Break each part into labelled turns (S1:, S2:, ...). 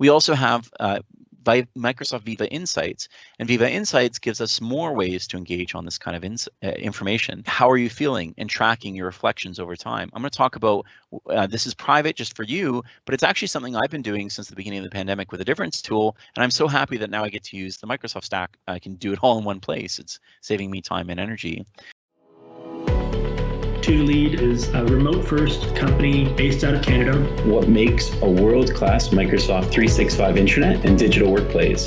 S1: We also have Microsoft Viva Insights, and Viva Insights gives us more ways to engage on this kind of information. How are you feeling, and tracking your reflections over time. I'm going to talk about, this is private just for you, but it's actually something I've been doing since the beginning of the pandemic with a difference tool, and I'm so happy that now I get to use the Microsoft stack. I can do it all in one place. It's saving me time and energy.
S2: 2Lead is a remote-first company based out of Canada.
S3: What makes a world-class Microsoft 365 intranet and digital workplace?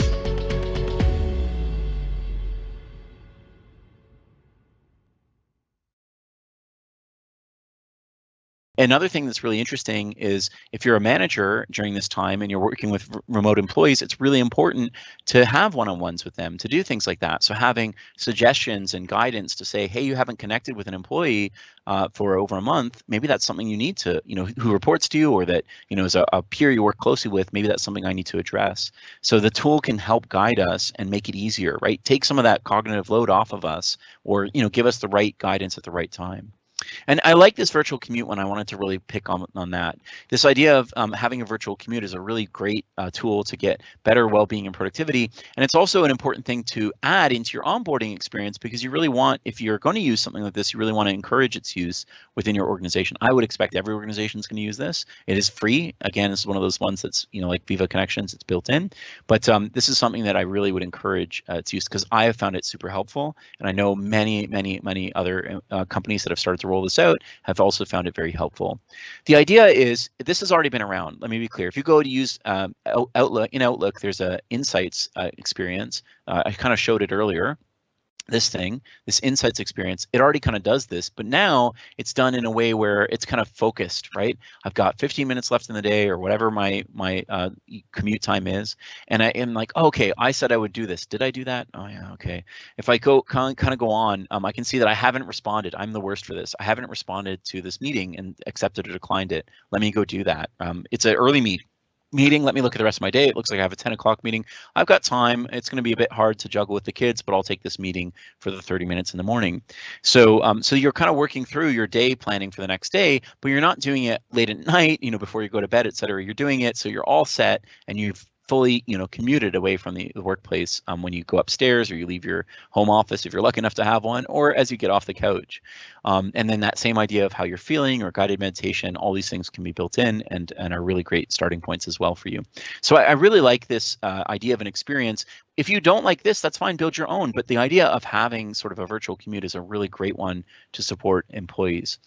S1: Another thing that's really interesting is if you're a manager during this time and you're working with remote employees, it's really important to have one-on-ones with them, to do things like that. So having suggestions and guidance to say, hey, you haven't connected with an employee for over a month, maybe that's something you need to, who reports to you, or that, is a peer you work closely with, maybe that's something I need to address. So the tool can help guide us and make it easier, right? Take some of that cognitive load off of us, or, give us the right guidance at the right time. And I like this virtual commute one. I wanted to really pick on that. This idea of having a virtual commute is a really great tool to get better well-being and productivity. And it's also an important thing to add into your onboarding experience, because you really want, if you're going to use something like this, you really want to encourage its use within your organization. I would expect every organization is going to use this. It is free. Again, it's one of those ones that's, like Viva Connections, it's built in. But this is something that I really would encourage its use, because I have found it super helpful. And I know many other companies that have started to roll this out have also found it very helpful. The idea is, this has already been around. Let me be clear. If you go to use Outlook, in Outlook, there's a Insights experience. I kind of showed it earlier. This Insights experience, it already kind of does this, but now it's done in a way where it's kind of focused, right? I've got 15 minutes left in the day, or whatever my commute time is, and I am like, oh, okay, I said I would do this. Did I do that? Oh yeah, okay. If I go kind of go on, I can see that I haven't responded. I'm the worst for this. I haven't responded to this meeting and accepted or declined it. Let me go do that. It's an early meeting. Let me look at the rest of my day. It looks like I have a 10 o'clock meeting. I've got time. It's going to be a bit hard to juggle with the kids, but I'll take this meeting for the 30 minutes in the morning. So so you're kind of working through your day planning for the next day, but you're not doing it late at night, before you go to bed, et cetera. You're doing it so you're all set and you've fully, commuted away from the workplace when you go upstairs, or you leave your home office if you're lucky enough to have one, or as you get off the couch. And then that same idea of how you're feeling, or guided meditation, all these things can be built in and are really great starting points as well for you. So I really like this idea of an experience. If you don't like this, that's fine, build your own. But the idea of having sort of a virtual commute is a really great one to support employees.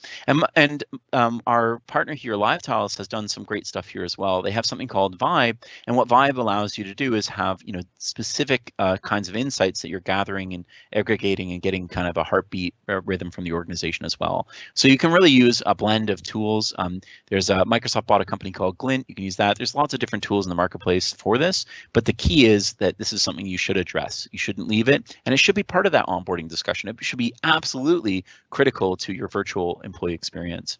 S1: And our partner here, LiveTiles, has done some great stuff here as well. They have something called Vibe, and what Vibe allows you to do is have specific kinds of insights that you're gathering and aggregating and getting kind of a heartbeat rhythm from the organization as well. So you can really use a blend of tools. There's Microsoft bought a company called Glint. You can use that. There's lots of different tools in the marketplace for this, but the key is that this is something you should address. You shouldn't leave it, and it should be part of that onboarding discussion. It should be absolutely critical to your virtual employee experience.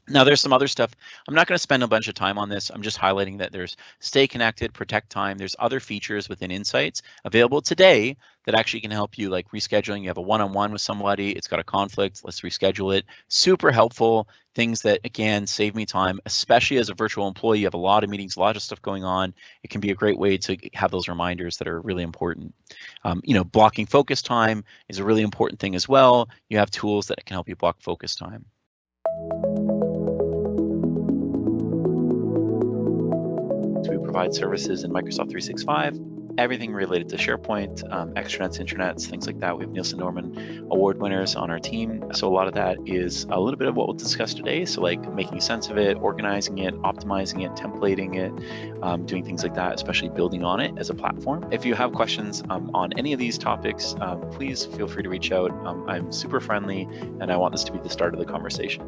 S1: Now, there's some other stuff. I'm not going to spend a bunch of time on this. I'm just highlighting that there's stay connected, protect time. There's other features within Insights available today that actually can help you, like rescheduling. You have a one-on-one with somebody, it's got a conflict, let's reschedule it. Super helpful things that, again, save me time, especially as a virtual employee. You have a lot of meetings, a lot of stuff going on. It can be a great way to have those reminders that are really important. Blocking focus time is a really important thing as well. You have tools that can help you block focus time. We provide services in Microsoft 365, everything related to SharePoint, extranets, intranets, things like that. We have Nielsen Norman award winners on our team. So a lot of that is a little bit of what we'll discuss today. So like making sense of it, organizing it, optimizing it, templating it, doing things like that, especially building on it as a platform. If you have questions on any of these topics, please feel free to reach out. I'm super friendly, and I want this to be the start of the conversation.